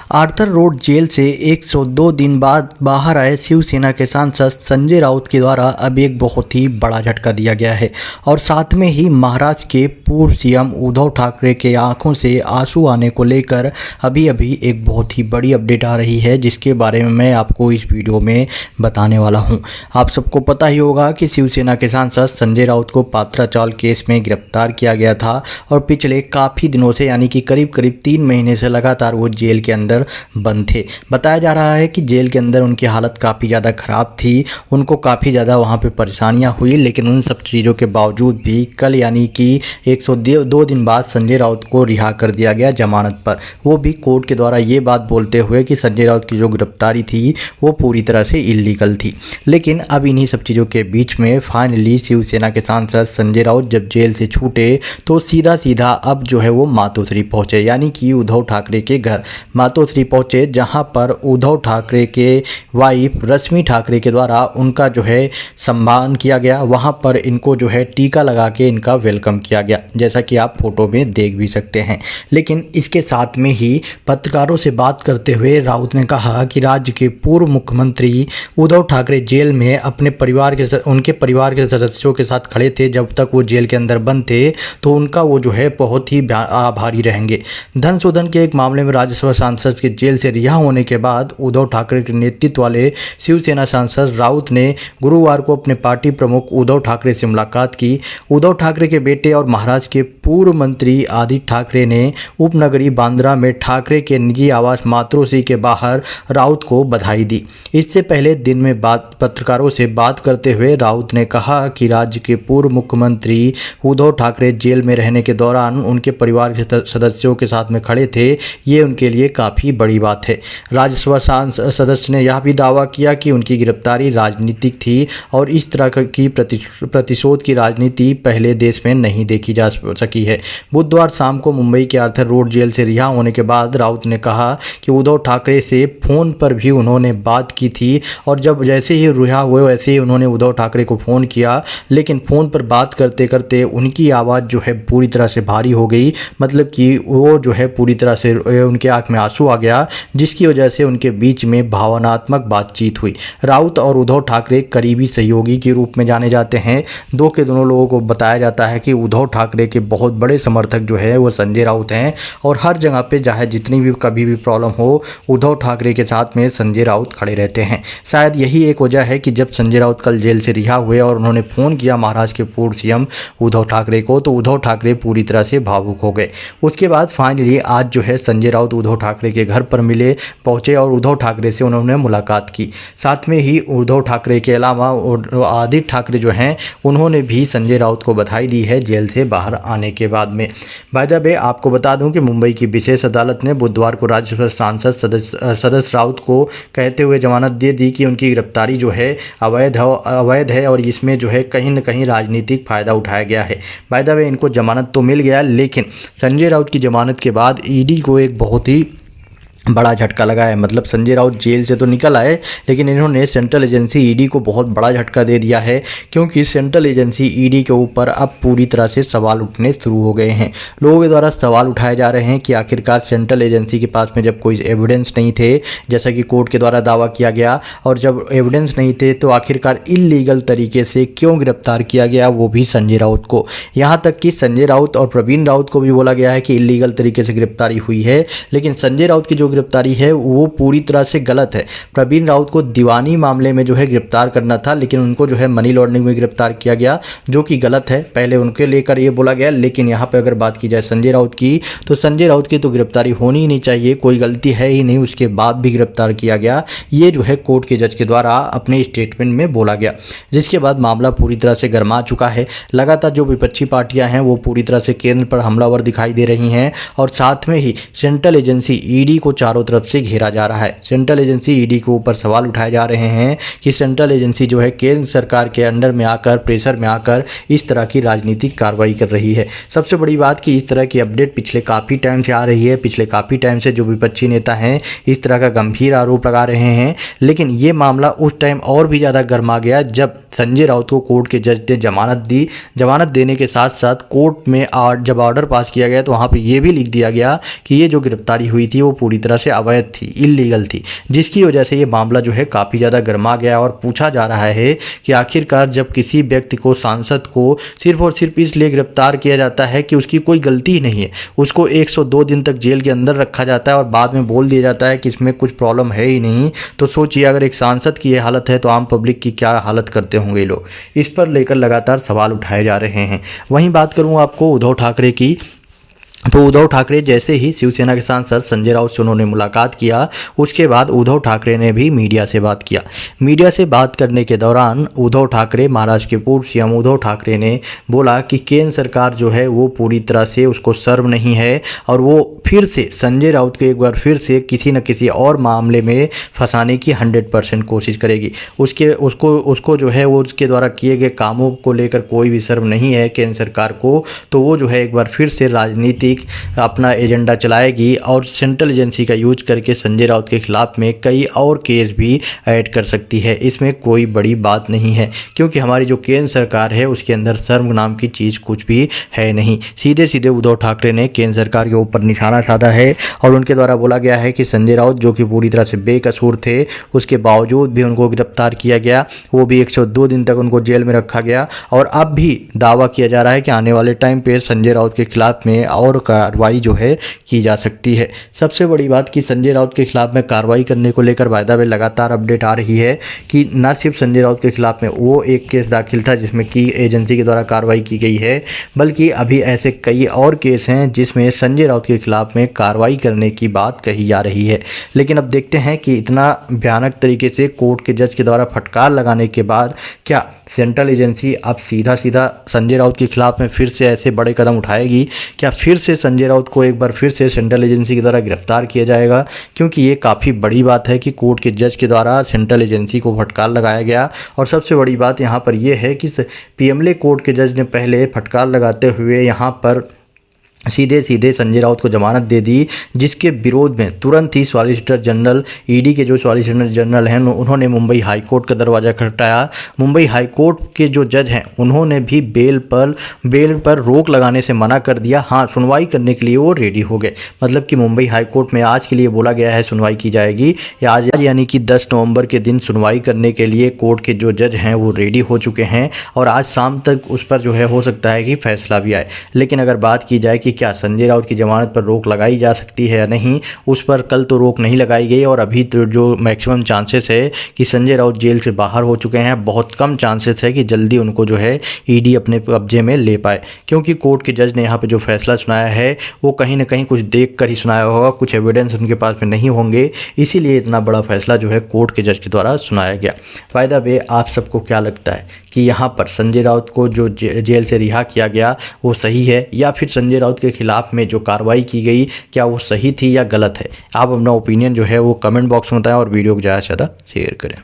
Arthur road jail से 102 दिन बाद बाहर आए शिवसेना के सांसद संजय राउत के द्वारा अब एक बहुत ही बड़ा झटका दिया गया है और साथ में ही महाराष्ट्र के पूर्व सीएम उद्धव ठाकरे के आंखों से आंसू आने को लेकर अभी एक बहुत ही बड़ी अपडेट आ रही है, जिसके बारे में मैं आपको इस वीडियो में बताने वाला हूं। आप सबको पता ही होगा कि शिवसेना के सांसद संजय राउत को पात्रा चाल केस में गिरफ्तार किया गया था और पिछले काफ़ी दिनों से यानी कि करीब 3 महीने से लगातार वो जेल के अंदर बंद थे। बताया जा रहा है कि जेल के अंदर उनकी हालत काफ़ी ज़्यादा ख़राब थी, उनको काफ़ी ज़्यादा वहाँ पे परेशानियाँ हुई, लेकिन उन सब चीज़ों के बावजूद भी कल यानी कि 102 दिन बाद संजय राउत को रिहा कर दिया गया जमानत पर, वो भी कोर्ट के द्वारा ये बात बोलते हुए कि संजय राउत की जो गिरफ्तारी थी वो पूरी तरह से इलीगल थी। लेकिन अब इन्हीं सब चीज़ों के बीच में फाइनली शिवसेना के सांसद संजय राउत जब जेल से छूटे तो सीधा अब जो है वो मातोश्री पहुँचे, यानी कि उद्धव ठाकरे के घर मातोश्री पहुंचे, जहां पर उद्धव ठाकरे के वाइफ रश्मि ठाकरे के द्वारा उनका जो है सम्मान किया गया। वहां पर इनको जो है टीका लगा के इनका वेलकम किया गया, जैसा कि आप फोटो में देख भी सकते हैं। लेकिन इसके साथ में ही पत्रकारों से बात करते हुए राउत ने कहा कि राज्य के पूर्व मुख्यमंत्री उद्धव ठाकरे जेल में अपने उनके परिवार के सदस्यों के साथ खड़े थे जब तक वो जेल के अंदर बंद थे, तो उनका वो जो है बहुत ही आभारी रहेंगे। धन शोधन के एक मामले में राज्यसभा सांसद के जेल से रिहा होने के बाद उद्धव ठाकरे के नेतृत्व वाले शिवसेना सांसद राउत ने गुरुवार को अपने पार्टी प्रमुख उद्धव ठाकरे से मुलाकात की। उद्धव ठाकरे के बेटे और महाराष्ट्र के पूर्व मंत्री आदित्य ठाकरे ने उपनगरी बांद्रा में ठाकरे के निजी आवास मातोश्री के बाहर राउत को बधाई दी। इससे पहले दिन में पत्रकारों से बात करते हुए राउत ने कहा कि राज्य के पूर्व मुख्यमंत्री उद्धव ठाकरे जेल में रहने के दौरान उनके परिवार के सदस्यों के साथ में खड़े थे, ये उनके लिए काफ़ी बड़ी बात है। राज्यसभा सदस्य ने यह भी दावा किया कि उनकी गिरफ्तारी राजनीतिक थी और इस तरह की प्रतिशोध की राजनीति पहले देश में नहीं देखी जा सकी है। बुधवार शाम को मुंबई के आर्थर रोड जेल से रिहा होने के बाद राउत ने कहा कि उद्धव ठाकरे से फ़ोन पर भी उन्होंने बात की थी और जब जैसे ही रिहा हुए वैसे ही उन्होंने उद्धव ठाकरे को फ़ोन किया, लेकिन फ़ोन पर बात करते करते उनकी आवाज़ जो है पूरी तरह से भारी हो गई, मतलब कि वो जो है पूरी तरह से उनके आँख में आंसू आ गया, जिसकी वजह से उनके बीच में भावनात्मक बातचीत हुई। राउत और उद्धव ठाकरे करीबी सहयोगी के रूप में जाने जाते हैं। दोनों लोगों को बताया जाता है कि उद्धव ठाकरे के बहुत बड़े समर्थक जो है वो संजय राउत हैं और हर जगह पे चाहे जितनी भी कभी भी प्रॉब्लम हो उद्धव ठाकरे के साथ में संजय राउत खड़े रहते हैं। शायद यही एक वजह है कि जब संजय राउत कल जेल से रिहा हुए और उन्होंने फ़ोन किया महाराष्ट्र के पूर्व सीएम उद्धव ठाकरे को, तो उद्धव ठाकरे पूरी तरह से भावुक हो गए। उसके बाद फाइनली आज जो है संजय राउत उद्धव ठाकरे के घर पर पहुंचे और उद्धव ठाकरे से उन्होंने मुलाकात की। साथ में ही उद्धव ठाकरे के अलावा आदित्य ठाकरे जो हैं उन्होंने भी संजय राउत को बधाई दी है जेल से बाहर आने के बाद में। बाय द वे आपको बता दूं कि मुंबई की विशेष अदालत ने बुधवार को राज्यसभा सांसद सदस्य राउत को कहते हुए जमानत दे दी कि उनकी गिरफ्तारी जो है अवैध है और इसमें जो है कहीं न कहीं राजनीतिक फ़ायदा उठाया गया है। बाय द वे इनको जमानत तो मिल गया, लेकिन संजय राउत की जमानत के बाद ईडी को एक बहुत ही बड़ा झटका लगा है। मतलब संजय राउत जेल से तो निकल आए, लेकिन इन्होंने सेंट्रल एजेंसी ईडी को बहुत बड़ा झटका दे दिया है, क्योंकि सेंट्रल एजेंसी ईडी के ऊपर अब पूरी तरह से सवाल उठने शुरू हो गए हैं। लोगों के द्वारा सवाल उठाए जा रहे हैं कि आखिरकार सेंट्रल एजेंसी के पास में जब कोई एविडेंस नहीं थे, जैसा कि कोर्ट के द्वारा दावा किया गया, और जब एविडेंस नहीं थे तो आखिरकार इल्लीगल तरीके से क्यों गिरफ्तार किया गया, वो भी संजय राउत को। यहाँ तक कि संजय राउत और प्रवीण राउत को भी बोला गया है कि इल्लीगल तरीके से गिरफ्तारी हुई है, लेकिन संजय राउत की जो गिरफ्तारी है वो पूरी तरह से गलत है। प्रवीण राउत को दीवानी मामले में जो है गिरफ्तार करना था, लेकिन उनको जो है मनी लॉन्ड्रिंग में गिरफ्तार किया गया, जो कि गलत है। पहले उनके लेकर ये बोला गया, लेकिन यहाँ पे अगर बात की जाए संजय राउत की, तो संजय राउत की तो गिरफ्तारी होनी ही नहीं चाहिए, कोई गलती है ही नहीं, उसके बाद भी गिरफ्तार किया गया। ये जो है कोर्ट के जज के द्वारा अपने स्टेटमेंट में बोला गया, जिसके बाद मामला पूरी तरह से गर्मा चुका है। लगातार जो विपक्षी पार्टियां हैं वो पूरी तरह से केंद्र पर हमलावर दिखाई दे रही हैं और साथ में ही सेंट्रल एजेंसी ईडी को चारों तरफ से घेरा जा रहा है। सेंट्रल एजेंसी ईडी के ऊपर सवाल उठाए जा रहे हैं कि सेंट्रल एजेंसी जो है केंद्र सरकार के अंडर में आकर, प्रेशर में आकर इस तरह की राजनीतिक कार्रवाई कर रही है। सबसे बड़ी बात कि इस तरह की अपडेट पिछले काफ़ी टाइम से आ रही है। पिछले काफ़ी टाइम से जो विपक्षी नेता हैं इस तरह का गंभीर आरोप लगा रहे हैं, लेकिन ये मामला उस टाइम और भी ज़्यादा गर्मा गया जब संजय राउत को कोर्ट के जज ने जमानत दी। जमानत देने के साथ साथ कोर्ट में जब ऑर्डर पास किया गया तो वहाँ पर यह भी लिख दिया गया कि ये जो गिरफ्तारी हुई थी वो पूरी तरह तरह से अवैध थी, इल्लीगल थी, जिसकी वजह से ये मामला जो है काफ़ी ज़्यादा गर्मा गया और पूछा जा रहा है कि आखिरकार जब किसी व्यक्ति को, सांसद को सिर्फ और सिर्फ इसलिए गिरफ्तार किया जाता है कि उसकी कोई गलती ही नहीं है, उसको 102 दिन तक जेल के अंदर रखा जाता है और बाद में बोल दिया जाता है कि इसमें कुछ प्रॉब्लम है ही नहीं, तो सोचिए अगर एक सांसद की ये हालत है तो आम पब्लिक की क्या हालत करते होंगे लोग। इस पर लेकर लगातार सवाल उठाए जा रहे हैं। वहीं बात करूं आपको उद्धव ठाकरे की, तो उद्धव ठाकरे जैसे ही शिवसेना के सांसद संजय राउत से उन्होंने मुलाकात किया, उसके बाद उद्धव ठाकरे ने भी मीडिया से बात किया। मीडिया से बात करने के दौरान उद्धव ठाकरे, महाराष्ट्र के पूर्व सीएम उद्धव ठाकरे ने बोला कि केंद्र सरकार जो है वो पूरी तरह से उसको शर्म नहीं है और वो फिर से संजय राउत को एक बार फिर से किसी न किसी और मामले में फंसाने की 100% कोशिश करेगी। उसको जो है वो उसके द्वारा किए गए कामों को लेकर कोई भी शर्म नहीं है केंद्र सरकार को, तो वो जो है एक बार फिर से राजनीति अपना एजेंडा चलाएगी और सेंट्रल एजेंसी का यूज करके संजय राउत के खिलाफ में कई और केस भी ऐड कर सकती है। इसमें कोई बड़ी बात नहीं है, क्योंकि हमारी जो केंद्र सरकार है उसके अंदर शर्म नाम की चीज़ कुछ भी है नहीं। सीधे सीधे उद्धव ठाकरे ने केंद्र सरकार के ऊपर निशाना साधा है और उनके द्वारा बोला गया है कि संजय राउत जो कि पूरी तरह से बेकसूर थे, उसके बावजूद भी उनको गिरफ्तार किया गया, वो भी 102 दिन तक उनको जेल में रखा गया और अब भी दावा किया जा रहा है कि आने वाले टाइम पे संजय राउत के खिलाफ में और कार्रवाई जो है की जा सकती है। सबसे बड़ी बात कि संजय राउत के खिलाफ में कार्रवाई करने को लेकर वायदा में लगातार अपडेट आ रही है कि न सिर्फ संजय राउत के खिलाफ में वो एक केस दाखिल था जिसमें की एजेंसी के द्वारा कार्रवाई की गई है, बल्कि अभी ऐसे कई और केस हैं जिसमें संजय राउत के खिलाफ में कार्रवाई करने की बात कही जा रही है। लेकिन अब देखते हैं कि इतना भयानक तरीके से कोर्ट के जज के द्वारा फटकार लगाने के बाद क्या सेंट्रल एजेंसी अब सीधा सीधा संजय राउत के खिलाफ में फिर से ऐसे बड़े कदम उठाएगी? क्या फिर से संजय राउत को एक बार फिर से सेंट्रल एजेंसी के द्वारा गिरफ्तार किया जाएगा? क्योंकि ये काफ़ी बड़ी बात है कि कोर्ट के जज के द्वारा सेंट्रल एजेंसी को फटकार लगाया गया। और सबसे बड़ी बात यहाँ पर यह है कि पीएमएलए कोर्ट के जज ने पहले फटकार लगाते हुए यहाँ पर सीधे सीधे संजय राउत को जमानत दे दी, जिसके विरोध में तुरंत ही सॉलिसिटर जनरल, ईडी के जो सॉलिसिटर जनरल हैं, उन्होंने मुंबई हाई कोर्ट का दरवाज़ा खटखटाया। मुंबई हाई कोर्ट के जो जज हैं उन्होंने भी बेल पर रोक लगाने से मना कर दिया। हाँ, सुनवाई करने के लिए वो रेडी हो गए। मतलब कि मुंबई हाई कोर्ट में आज के लिए बोला गया है सुनवाई की जाएगी, आज यानी कि 10 नवंबर के दिन सुनवाई करने के लिए कोर्ट के जो जज हैं वो रेडी हो चुके हैं और आज शाम तक उस पर जो है हो सकता है कि फैसला भी आए। लेकिन अगर बात की जाए कि क्या संजय राउत की जमानत पर रोक लगाई जा सकती है या नहीं, उस पर कल तो रोक नहीं लगाई गई और अभी तो जो मैक्सिमम चांसेस है कि संजय राउत जेल से बाहर हो चुके हैं, बहुत कम चांसेस है कि जल्दी उनको जो है ईडी अपने कब्जे में ले पाए, क्योंकि कोर्ट के जज ने यहाँ पे जो फैसला सुनाया है वो कहीं ना कहीं कुछ देख कर ही सुनाया होगा, कुछ एविडेंस उनके पास में नहीं होंगे, इसीलिए इतना बड़ा फैसला जो है कोर्ट के जज के द्वारा सुनाया गया। बाय द वे, आप सबको क्या लगता है कि यहाँ पर संजय राउत को जो जेल से रिहा किया गया वो सही है, या फिर संजय राउत के खिलाफ में जो कार्रवाई की गई क्या वो सही थी या गलत है? आप अपना ओपिनियन जो है वो कमेंट बॉक्स में बताएं और वीडियो को ज़्यादा से ज़्यादा शेयर करें।